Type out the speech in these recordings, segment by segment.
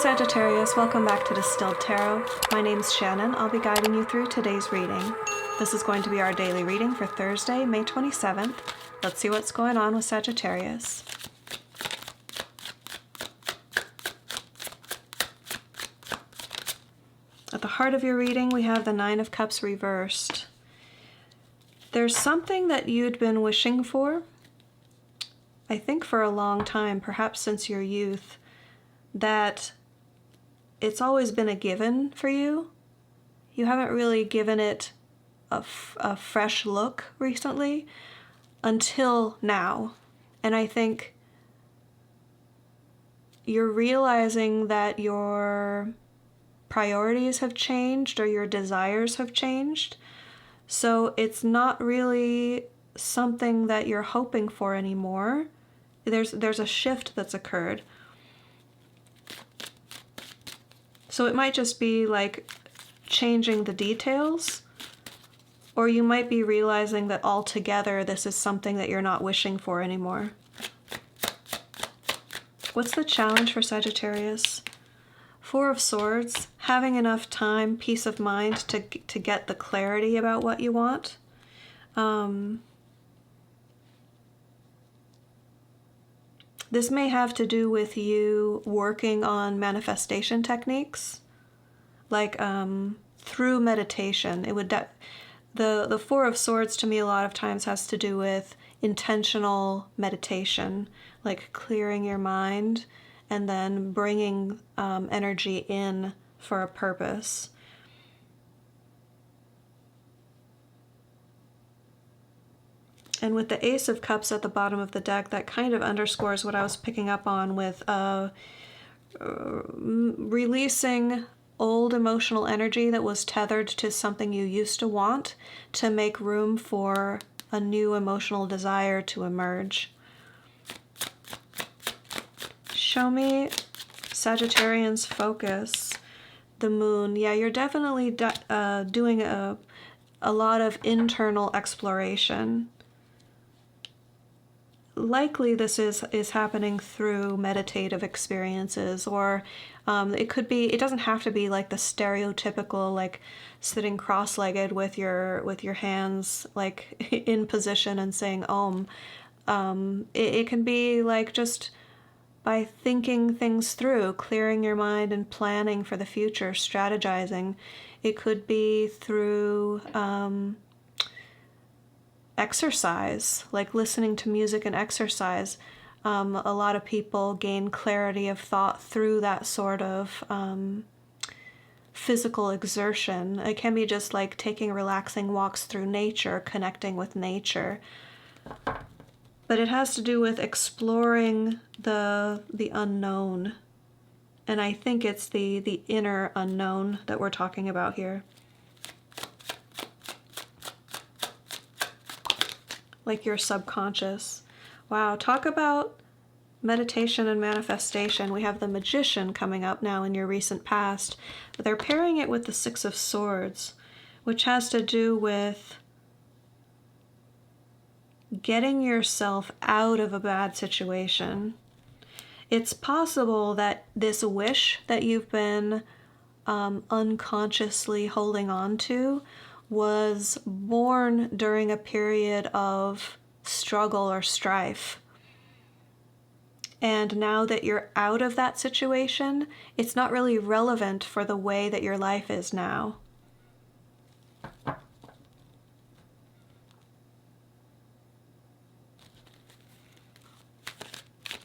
Sagittarius, welcome back to Distilled Tarot. My name's Shannon. I'll be guiding you through today's reading. This is going to be our daily reading for Thursday, May 27th. Let's see what's going on with Sagittarius. At the heart of your reading, we have the Nine of Cups reversed. There's something that you'd been wishing for, I think for a long time, perhaps since your youth, that it's always been a given for you. You haven't really given it a fresh look recently until now. And I think you're realizing that your priorities have changed or your desires have changed. So it's not really something that you're hoping for anymore. There's a shift that's occurred. So it might just be like changing the details, or you might be realizing that altogether this is something that you're not wishing for anymore. What's the challenge for Sagittarius? Four of Swords, having enough time, peace of mind to get the clarity about what you want. This may have to do with you working on manifestation techniques, like through meditation. It would the Four of Swords to me a lot of times has to do with intentional meditation, like clearing your mind and then bringing energy in for a purpose. And with the Ace of Cups at the bottom of the deck, that kind of underscores what I was picking up on with releasing old emotional energy that was tethered to something you used to want to make room for a new emotional desire to emerge. Show me Sagittarian's focus. The Moon. Yeah, you're definitely doing a lot of internal exploration. Likely this is happening through meditative experiences, or it could be, it doesn't have to be like the stereotypical like sitting cross-legged with your hands like in position and saying Om. It can be like just by thinking things through, clearing your mind and planning for the future, strategizing. It could be through exercise, like listening to music and exercise. A lot of people gain clarity of thought through that sort of physical exertion. It can be just like taking relaxing walks through nature, connecting with nature. But it has to do with exploring the unknown. And I think it's the inner unknown that we're talking about here. Like your subconscious. Wow, talk about meditation and manifestation. We have the Magician coming up now in your recent past, but they're pairing it with the Six of Swords, which has to do with getting yourself out of a bad situation. It's possible that this wish that you've been unconsciously holding on to was born during a period of struggle or strife. And now that you're out of that situation, it's not really relevant for the way that your life is now.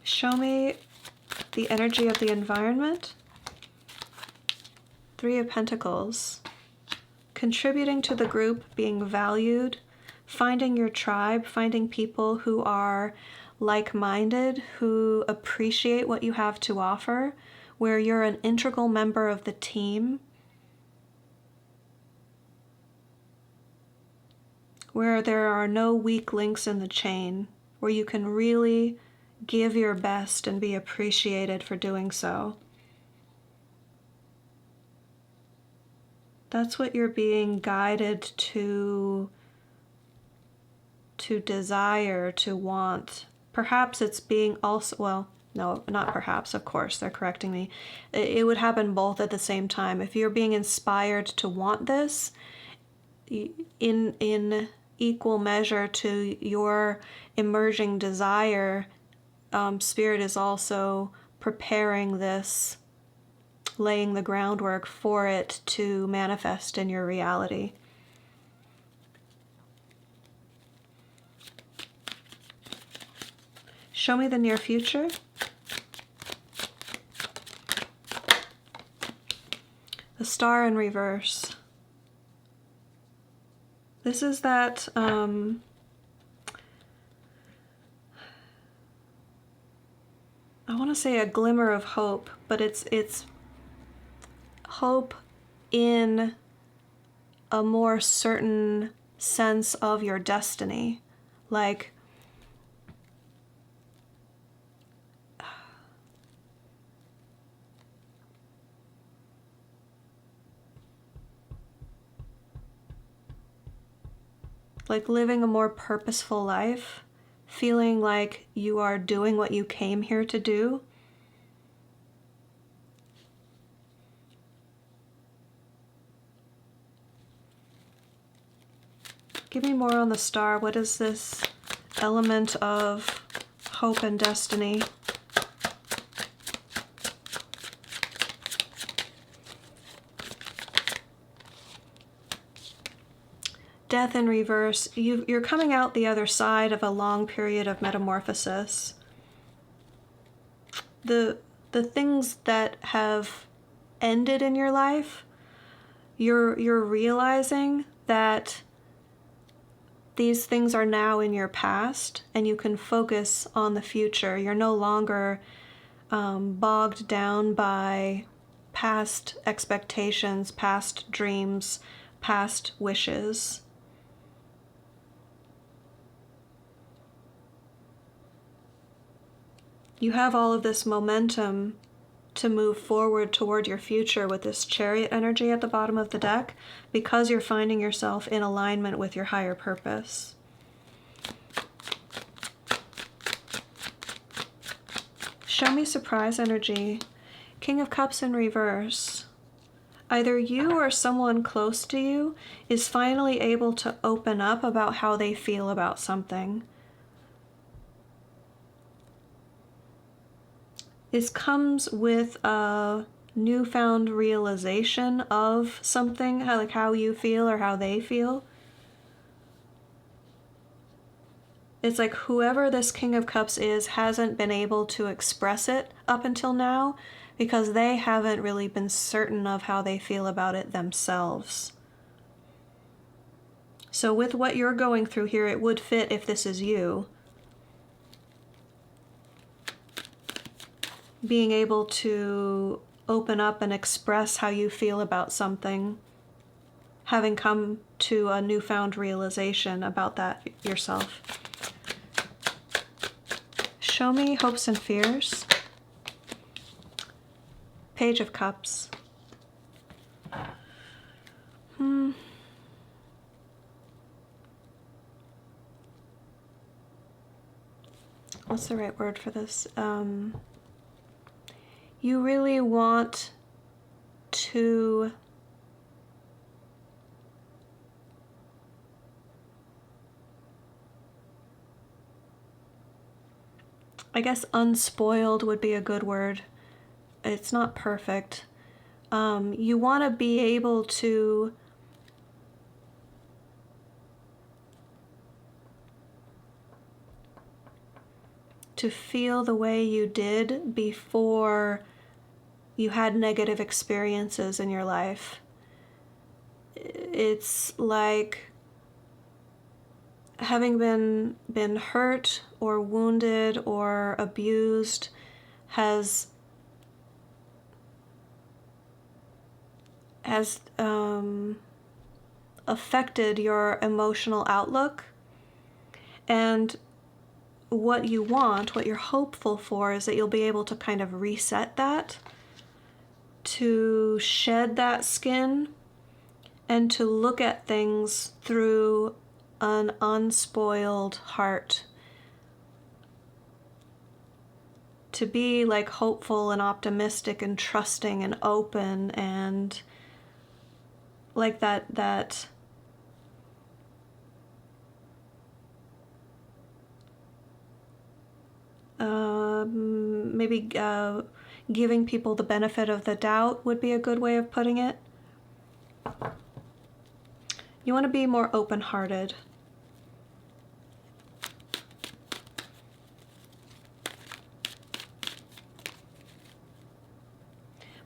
Show me the energy of the environment. Three of Pentacles. Contributing to the group, being valued, finding your tribe, finding people who are like-minded, who appreciate what you have to offer, where you're an integral member of the team, where there are no weak links in the chain, where you can really give your best and be appreciated for doing so. That's what you're being guided to desire, to want. Perhaps it's being also, well, No, not perhaps, of course, they're correcting me. It would happen both at the same time. If you're being inspired to want this, in equal measure to your emerging desire, Spirit is also preparing this, laying the groundwork for it to manifest in your reality. Show me the near future. The Star in reverse. This is that I want to say a glimmer of hope, but it's hope in a more certain sense of your destiny. Like, living a more purposeful life, feeling like you are doing what you came here to do. Give me more on the Star. What is this element of hope and destiny? Death in reverse. You're coming out the other side of a long period of metamorphosis. The things that have ended in your life, you're realizing that these things are now in your past, and you can focus on the future. You're no longer bogged down by past expectations, past dreams, past wishes. You have all of this momentum to move forward toward your future with this Chariot energy at the bottom of the deck, because you're finding yourself in alignment with your higher purpose. Show me surprise energy. King of Cups in reverse. Either you or someone close to you is finally able to open up about how they feel about something. This comes with a newfound realization of something, how you feel or how they feel. It's like whoever this King of Cups is hasn't been able to express it up until now because they haven't really been certain of how they feel about it themselves. So with what you're going through here, it would fit if this is you. Being able to open up and express how you feel about something, having come to a newfound realization about that yourself. Show me hopes and fears. Page of Cups. What's the right word for this? You really want to I guess unspoiled would be a good word. It's not perfect. You want to be able to feel the way you did before you had negative experiences in your life. It's like having been hurt or wounded or abused has affected your emotional outlook. And what you want, what you're hopeful for, is that you'll be able to kind of reset that, to shed that skin, and to look at things through an unspoiled heart. to be like hopeful and optimistic and trusting and open and like that maybe giving people the benefit of the doubt would be a good way of putting it. You want to be more open-hearted.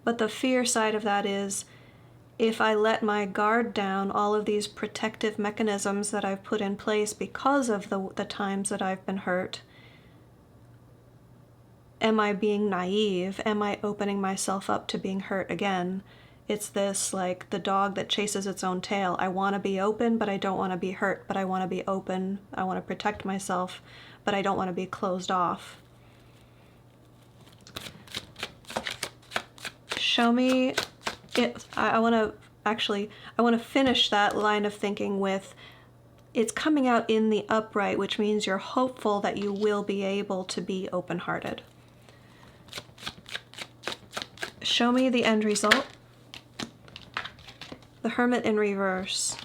But the fear side of that is, if I let my guard down, all of these protective mechanisms that I've put in place because of the times that I've been hurt, am I being naive? Am I opening myself up to being hurt again? It's this, like, the dog that chases its own tail. I want to be open, but I don't want to be hurt. But I want to be open. I want to protect myself, but I don't want to be closed off. Show me it. I want to finish that line of thinking with, it's coming out in the upright, which means you're hopeful that you will be able to be open-hearted. Show me the end result. The Hermit in reverse.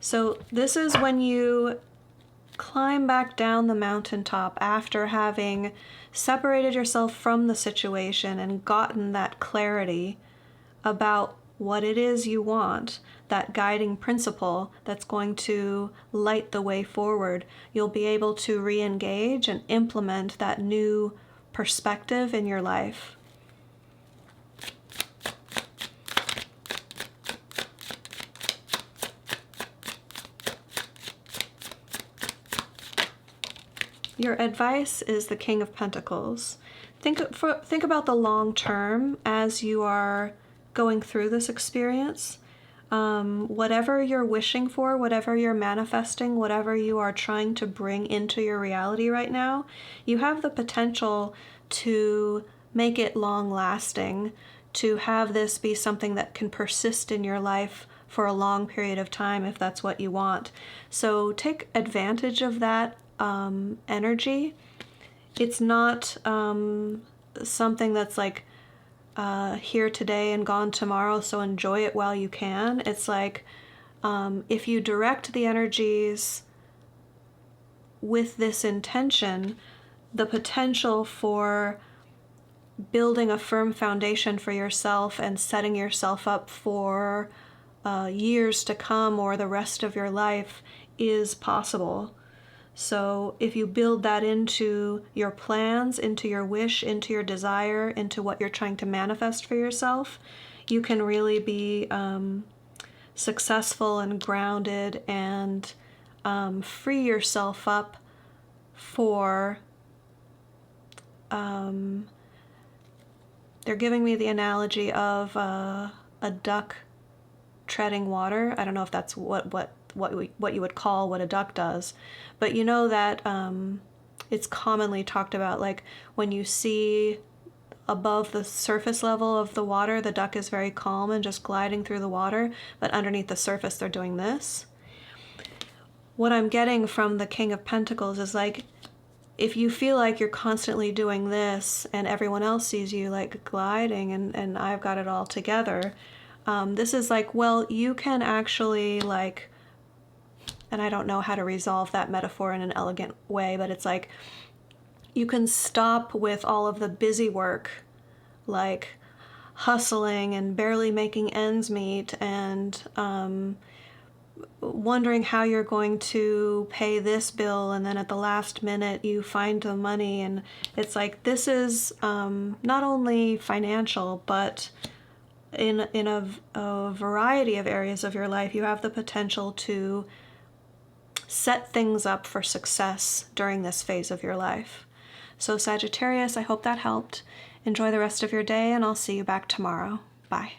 So this is when you climb back down the mountaintop after having separated yourself from the situation and gotten that clarity about what it is you want, that guiding principle that's going to light the way forward. You'll be able to re-engage and implement that new perspective in your life. Your advice is the King of Pentacles. Think about the long term as you are going through this experience. Whatever you're wishing for, whatever you're manifesting, whatever you are trying to bring into your reality right now, you have the potential to make it long-lasting, to have this be something that can persist in your life for a long period of time if that's what you want. So take advantage of that energy. It's not something that's like here today and gone tomorrow, so enjoy it while you can. It's like if you direct the energies with this intention, the potential for building a firm foundation for yourself and setting yourself up for years to come or the rest of your life is possible. So if you build that into your plans, into your wish, into your desire, into what you're trying to manifest for yourself, you can really be successful and grounded and free yourself up for, they're giving me the analogy of a duck treading water. I don't know if that's what you would call what a duck does, but you know that it's commonly talked about, like when you see above the surface level of the water, the duck is very calm and just gliding through the water, but underneath the surface they're doing this. What I'm getting from the King of Pentacles is like, if you feel like you're constantly doing this and everyone else sees you like gliding and I've got it all together, this is like, well, you can actually like, and I don't know how to resolve that metaphor in an elegant way, but it's like you can stop with all of the busy work, like hustling and barely making ends meet and wondering how you're going to pay this bill, and then at the last minute you find the money, and it's like this is not only financial, but in a variety of areas of your life, you have the potential to set things up for success during this phase of your life. So Sagittarius, I hope that helped. Enjoy the rest of your day, and I'll see you back tomorrow. Bye.